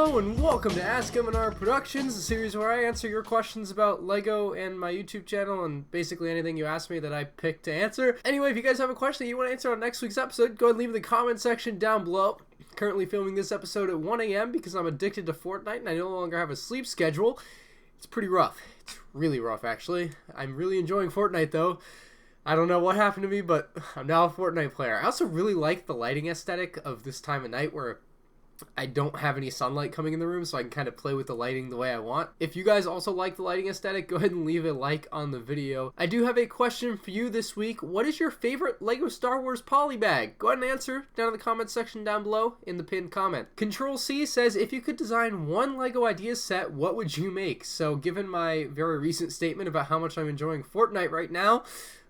Hello and welcome to Ask MandRproductions, a series where I answer your questions about LEGO and my YouTube channel and basically anything you ask me that I pick to answer. Anyway, if you guys have a question that you want to answer on next week's episode, go ahead and leave it in the comment section down below. Currently filming this episode at 1 a.m. because I'm addicted to Fortnite and I no longer have a sleep schedule. It's pretty rough. It's really rough, actually. I'm really enjoying Fortnite, though. I don't know what happened to me, but I'm now a Fortnite player. I also really like the lighting aesthetic of this time of night where I don't have any sunlight coming in the room, so I can kind of play with the lighting the way I want. If you guys also like the lighting aesthetic, go ahead and leave a like on the video. I do have a question for you this week. What is your favorite LEGO Star Wars polybag? Go ahead and answer down in the comment section down below in the pinned comment. Control C says, if you could design one LEGO Ideas set, what would you make? So given my very recent statement about how much I'm enjoying Fortnite right now,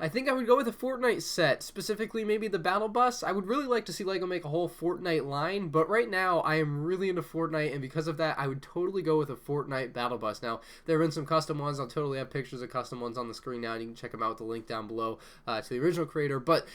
I think I would go with a Fortnite set, specifically maybe the Battle Bus. I would really like to see LEGO make a whole Fortnite line, but right now I am really into Fortnite, and because of that, I would totally go with a Fortnite Battle Bus. Now, there have been some custom ones. I'll totally have pictures of custom ones on the screen now, and you can check them out with the link down below to the original creator, but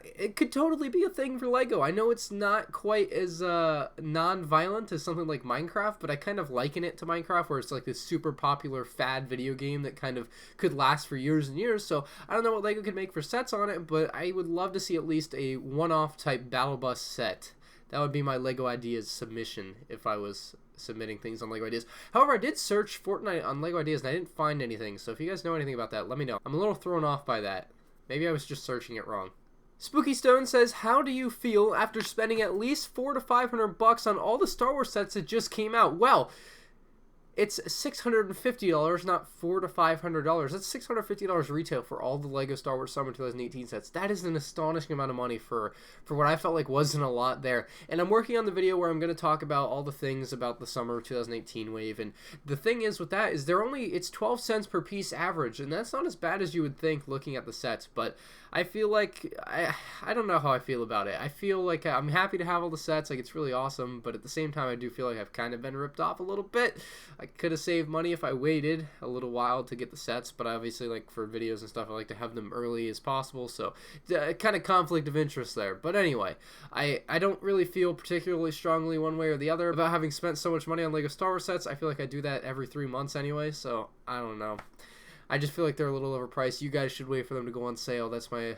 it could totally be a thing for LEGO. I know it's not quite as non-violent as something like Minecraft, but I kind of liken it to Minecraft, where it's like this super popular fad video game that kind of could last for years and years, so I don't know what LEGO could make for sets on it, but I would love to see at least a one-off type Battle Bus set. That would be my LEGO Ideas submission if I was submitting things on LEGO Ideas. However, I did search Fortnite on LEGO Ideas and I didn't find anything, so if you guys know anything about that, let me know. I'm a little thrown off by that. Maybe I was just searching it wrong. Spooky Stone says, how do you feel after spending at least $400 to $500 on all the Star Wars sets that just came out? Well, it's $650, not $400 to $500. That's $650 retail for all the LEGO Star Wars Summer 2018 sets. That is an astonishing amount of money for what I felt like wasn't a lot there. And I'm working on the video where I'm going to talk about all the things about the Summer 2018 wave. And the thing is with that is it's 12 cents per piece average, and that's not as bad as you would think looking at the sets. But I feel like, I don't know how I feel about it. I feel like I'm happy to have all the sets, like it's really awesome, but at the same time I do feel like I've kind of been ripped off a little bit. I could have saved money if I waited a little while to get the sets, but obviously, like, for videos and stuff, I like to have them early as possible, so kind of conflict of interest there. But anyway, I don't really feel particularly strongly one way or the other about having spent so much money on LEGO Star Wars sets. I feel like I do that every 3 months anyway, so I don't know. I just feel like they're a little overpriced. You guys should wait for them to go on sale. That's my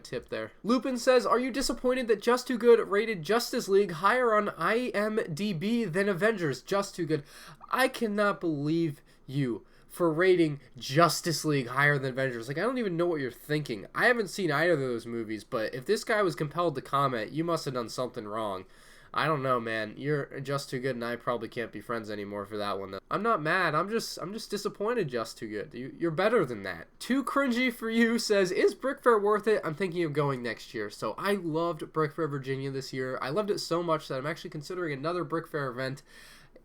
tip there. Lupin says, are you disappointed that Just Too Good rated Justice League higher on IMDb than Avengers? Just Too Good. I cannot believe you for rating Justice League higher than Avengers. Like, I don't even know what you're thinking. I haven't seen either of those movies, but if this guy was compelled to comment, you must have done something wrong. I don't know, man. You're just too good, and I probably can't be friends anymore for that one, though. I'm not mad. I'm just disappointed. Just Too Good. You're better than that. Too Cringy for You says, is Brooke Fair worth it? I'm thinking of going next year. So I loved Brooke Fair, Virginia this year. I loved it so much that I'm actually considering another Brooke Fair event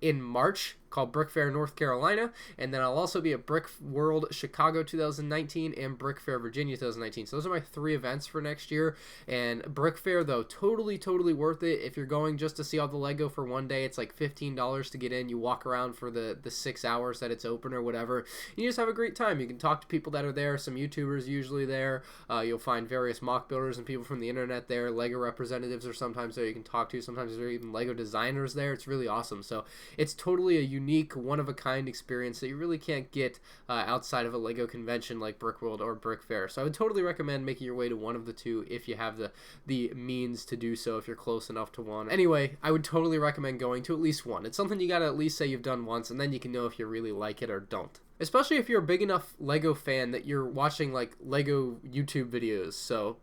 in March called Brooke Fair, North Carolina, and then I'll also be at Brick World Chicago 2019 and Brooke Fair, Virginia 2019. So those are my 3 events for next year. And Brooke Fair, though, totally worth it. If you're going just to see all the LEGO for one day, it's like $15 to get in. You walk around for the 6 hours that it's open or whatever. You just have a great time. You can talk to people that are there. Some YouTubers usually there. You'll find various mock builders and people from the internet there. LEGO representatives are sometimes there you can talk to. Sometimes there are even LEGO designers there. It's really awesome. So it's totally a unique, one-of-a-kind experience that you really can't get outside of a LEGO convention like Brickworld or Brooke Fair. So I would totally recommend making your way to one of the two if you have the means to do so, if you're close enough to one. Anyway, I would totally recommend going to at least one. It's something you gotta at least say you've done once, and then you can know if you really like it or don't. Especially if you're a big enough LEGO fan that you're watching, like, LEGO YouTube videos. So,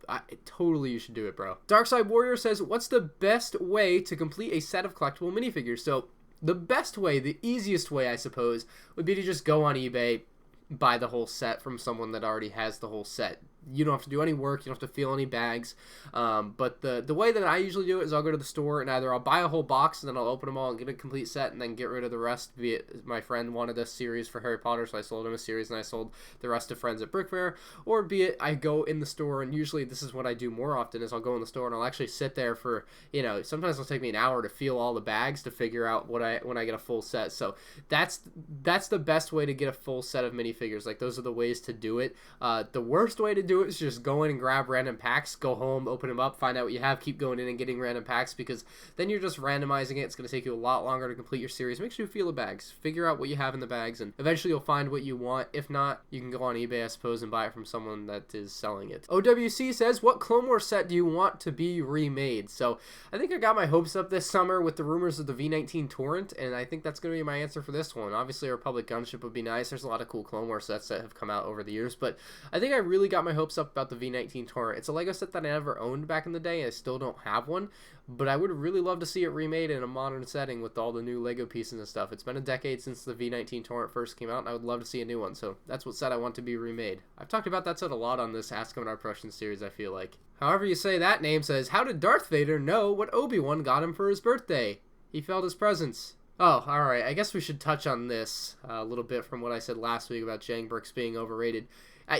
totally you should do it, bro. Darkside Warrior says, what's the best way to complete a set of collectible minifigures? So, the best way, the easiest way, I suppose, would be to just go on eBay, buy the whole set from someone that already has the whole set. You don't have to do any work. You don't have to fill any bags. But the way that I usually do it is I'll go to the store and either I'll buy a whole box and then I'll open them all and get a complete set and then get rid of the rest. Be it my friend wanted a series for Harry Potter, so I sold him a series and I sold the rest to friends at Brooke Fair. Or be it I go in the store, and usually this is what I do more often is I'll go in the store and I'll actually sit there for, sometimes it'll take me an hour to feel all the bags to figure out when I get a full set. So that's the best way to get a full set of minifigures. Like, those are the ways to do it. The worst way to do do is just go in and grab random packs, go home, open them up, find out what you have, keep going in and getting random packs, because then you're just randomizing it. It's going to take you a lot longer to complete your series. Make sure you feel the bags. Figure out what you have in the bags, and eventually you'll find what you want. If not, you can go on eBay, I suppose, and buy it from someone that is selling it. OWC says, what Clone Wars set do you want to be remade? So I think I got my hopes up this summer with the rumors of the V19 Torrent, and I think that's going to be my answer for this one. Obviously, Republic Gunship would be nice. There's a lot of cool Clone Wars sets that have come out over the years, but I think I really got my hopes up about the V19 Torrent. It's a Lego set that I never owned back in the day. I still don't have one, but I would really love to see it remade in a modern setting with all the new Lego pieces and stuff. It's been a decade since the V19 Torrent first came out, and I would love to see a new one, so that's what set I want to be remade. I've talked about that set a lot on this Ask Him in Our Productions series, I feel like. However you say that name says, how did Darth Vader know what Obi-Wan got him for his birthday? He felt his presence. Oh, alright, I guess we should touch on this a little bit from what I said last week about Brooks being overrated.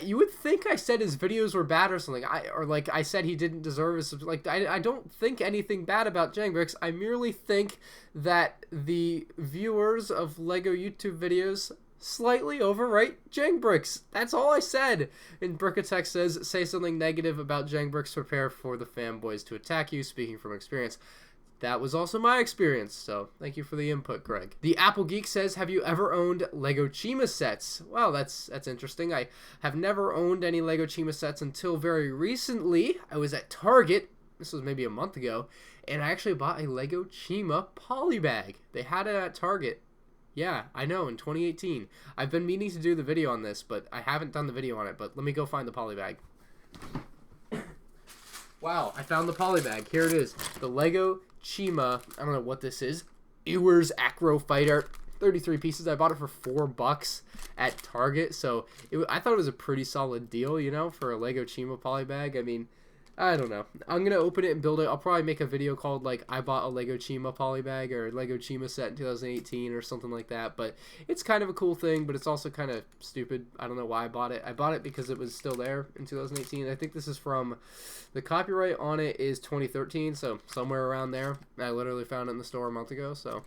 You would think I said his videos were bad or something, or I said he didn't deserve his, I don't think anything bad about Brooks. I merely think that the viewers of Lego YouTube videos slightly overrate Brooks. That's all I said. And Brookatex says, say something negative about Brooks, prepare for the fanboys to attack you, speaking from experience. That was also my experience, so thank you for the input, Greg. The Apple Geek says, have you ever owned Lego Chima sets? Well, that's interesting. I have never owned any Lego Chima sets until very recently. I was at Target, this was maybe a month ago, and I actually bought a Lego Chima polybag. They had it at Target. Yeah, I know, in 2018. I've been meaning to do the video on this, but I haven't done the video on it, but let me go find the polybag. Wow, I found the polybag. Here it is. The Lego Chima, I don't know what this is, Ewers Acro Fighter, 33 pieces. I bought it for $4 at Target, so I thought it was a pretty solid deal, you know, for a Lego Chima polybag. I mean, I don't know. I'm going to open it and build it. I'll probably make a video called, like, I bought a Lego Chima polybag or Lego Chima set in 2018 or something like that. But it's kind of a cool thing, but it's also kind of stupid. I don't know why I bought it. I bought it because it was still there in 2018. I think this is from, the copyright on it is 2013, so somewhere around there. I literally found it in the store a month ago, so...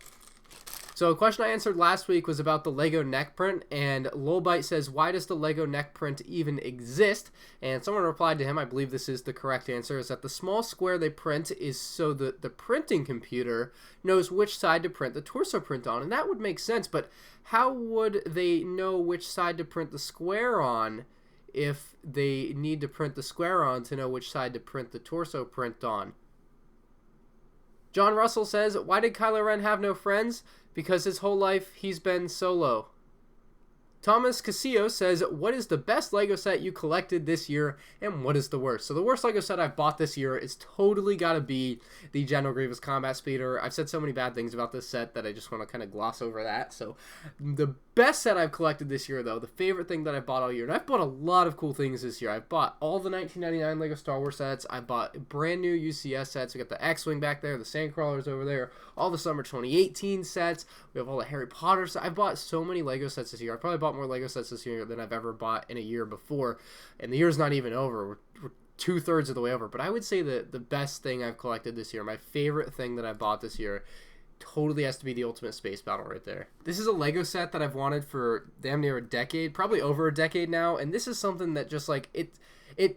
So a question I answered last week was about the Lego neck print, and Lolbite says, why does the Lego neck print even exist? And someone replied to him, I believe this is the correct answer, is that the small square they print is so that the printing computer knows which side to print the torso print on, and that would make sense, but how would they know which side to print the square on if they need to print the square on to know which side to print the torso print on? John Russell says, why did Kylo Ren have no friends? Because his whole life he's been solo. Thomas Casillo says, what is the best Lego set you collected this year, and what is the worst? So the worst Lego set I've bought this year is totally got to be the General Grievous Combat Speeder. I've said so many bad things about this set that I just want to kind of gloss over that. So the best set I've collected this year, though, the favorite thing that I bought all year, and I've bought a lot of cool things this year. I've bought all the 1999 Lego Star Wars sets. I bought brand new UCS sets. We got the X-Wing back there, the Sandcrawlers over there, all the Summer 2018 sets. We have all the Harry Potter sets. I bought so many Lego sets this year. I probably bought more Lego sets this year than I've ever bought in a year before, and the year's not even over. We're 2/3 of the way over, but I would say that the best thing I've collected this year, my favorite thing that I bought this year, totally has to be the Ultimate Space Battle right there. This is a Lego set that I've wanted for damn near a decade, probably over a decade now, and this is something that just like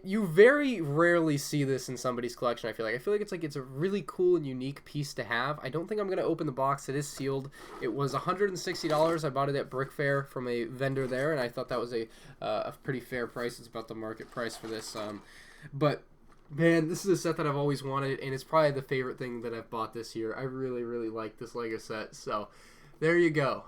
you very rarely see this in somebody's collection. I feel like it's a really cool and unique piece to have. I don't think I'm gonna open the box. It is sealed. It was $160. I bought it at Brooke Fair from a vendor there, and I thought that was a pretty fair price. It's about the market price for this. But man, this is a set that I've always wanted, and it's probably the favorite thing that I've bought this year. I really, really like this Lego set. So there you go.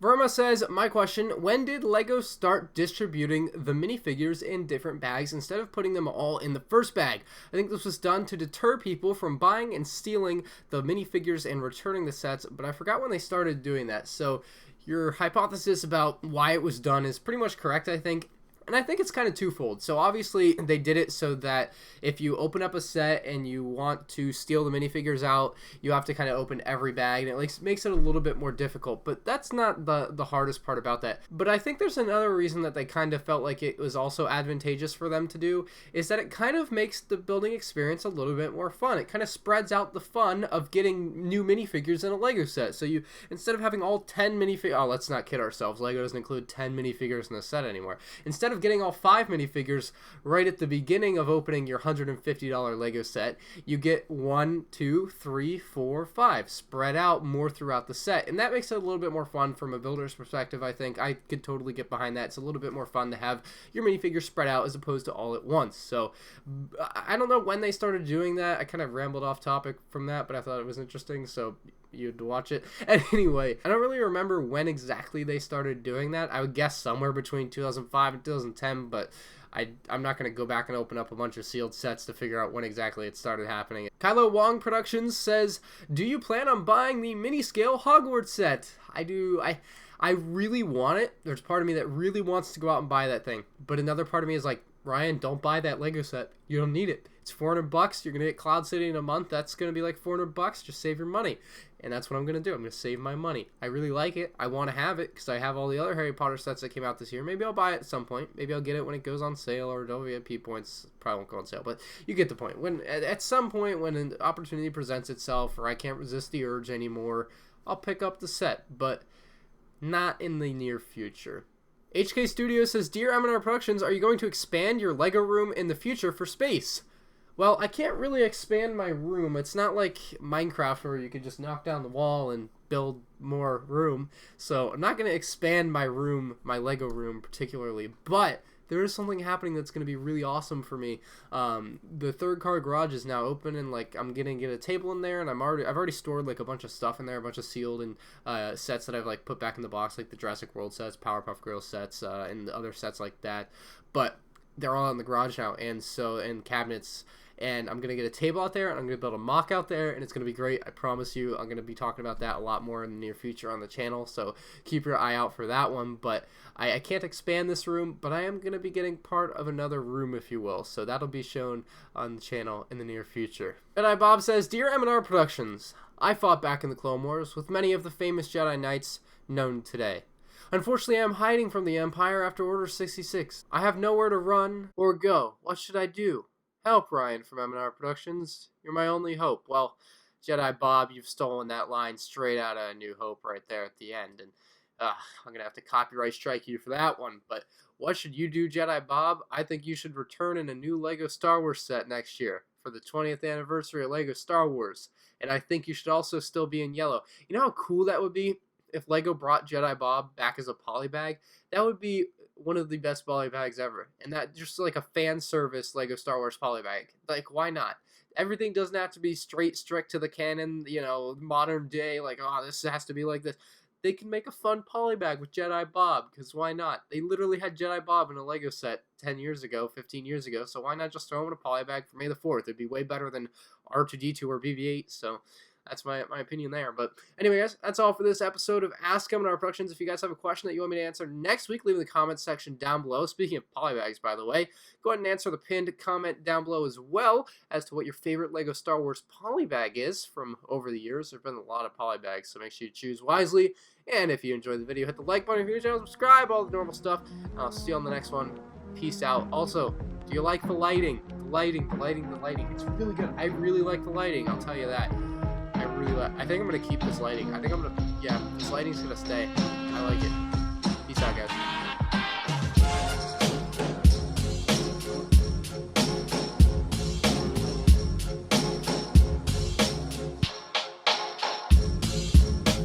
Verma says, my question, when did LEGO start distributing the minifigures in different bags instead of putting them all in the first bag? I think this was done to deter people from buying and stealing the minifigures and returning the sets, but I forgot when they started doing that. So your hypothesis about why it was done is pretty much correct, I think. And I think it's kind of twofold. So obviously they did it so that if you open up a set and you want to steal the minifigures out, you have to kind of open every bag, and it makes it a little bit more difficult. But that's not the hardest part about that. But I think there's another reason that they kind of felt like it was also advantageous for them to do, is that it kind of makes the building experience a little bit more fun. It kind of spreads out the fun of getting new minifigures in a Lego set. So you, instead of having all 10 minifigures, oh, let's not kid ourselves, Lego doesn't include 10 minifigures in a set anymore. Instead of getting all 5 minifigures right at the beginning of opening your $150 Lego set, you get 1, 2, 3, 4, 5 spread out more throughout the set, and that makes it a little bit more fun from a builder's perspective. I think I could totally get behind that. It's a little bit more fun to have your minifigures spread out as opposed to all at once. So I don't know when they started doing that. I kind of rambled off topic from that, but I thought it was interesting, so you'd watch it. And anyway, I don't really remember when exactly they started doing that. I would guess somewhere between 2005 and 2010, but I'm not going to go back and open up a bunch of sealed sets to figure out when exactly it started happening. Kylo Wong Productions says, do you plan on buying the miniscale Hogwarts set? I do. I really want it. There's part of me that really wants to go out and buy that thing, but another part of me is like, Ryan, don't buy that Lego set. You don't need it. It's $400. You're going to get Cloud City in a month. That's going to be like $400. Just save your money. And that's what I'm going to do. I'm going to save my money. I really like it. I want to have it because I have all the other Harry Potter sets that came out this year. Maybe I'll buy it at some point. Maybe I'll get it when it goes on sale or WVIP points. Probably won't go on sale, but you get the point. When at some point when an opportunity presents itself or I can't resist the urge anymore, I'll pick up the set, but not in the near future. HK Studio says, Dear MandRproductions, are you going to expand your Lego room in the future for space? Well, I can't really expand my room. It's not like Minecraft where you can just knock down the wall and build more room. So I'm not going to expand my room, my Lego room particularly, but there is something happening that's going to be really awesome for me. The third car garage is now open, and like I'm gonna get a table in there, and I've already stored like a bunch of stuff in there, a bunch of sealed and sets that I've like put back in the box, like the Jurassic World sets, Powerpuff Girls sets, and other sets like that. But they're all in the garage now, and cabinets. And I'm going to get a table out there, and I'm going to build a mock out there, and it's going to be great. I promise you, I'm going to be talking about that a lot more in the near future on the channel, so keep your eye out for that one. But I can't expand this room, but I am going to be getting part of another room, if you will, so that'll be shown on the channel in the near future. Jedi Bob says, Dear MandRproductions, I fought back in the Clone Wars with many of the famous Jedi Knights known today. Unfortunately, I am hiding from the Empire after Order 66. I have nowhere to run or go. What should I do? Help, Ryan from MandRproductions. You're my only hope. Well, Jedi Bob, you've stolen that line straight out of A New Hope right there at the end. And I'm going to have to copyright strike you for that one. But what should you do, Jedi Bob? I think you should return in a new Lego Star Wars set next year for the 20th anniversary of Lego Star Wars. And I think you should also still be in yellow. You know how cool that would be if Lego brought Jedi Bob back as a polybag? That would be one of the best polybags ever, and that just like a fan service Lego Star Wars polybag. Like, why not? Everything doesn't have to be strict to the canon, you know, modern day, like, oh, this has to be like this. They can make a fun polybag with Jedi Bob, because why not? They literally had Jedi Bob in a Lego set 10 years ago, 15 years ago, so why not just throw him in a polybag for May the 4th? It'd be way better than R2-D2 or BB-8, so that's my opinion there. But anyway, guys, that's all for this episode of Ask MandRproductions. If you guys have a question that you want me to answer next week, leave in the comments section down below. Speaking of polybags, by the way, go ahead and answer the pinned comment down below as well as to what your favorite Lego Star Wars polybag is from over the years. There have been a lot of polybags, so make sure you choose wisely. And if you enjoyed the video, hit the like button if you're new to the channel, subscribe, all the normal stuff. I'll see you on the next one. Peace out. Also, do you like the lighting? The lighting. It's really good. I really like the lighting, I'll tell you that. I think I'm going to keep this lighting. This lighting's going to stay. I like it. Peace out, guys.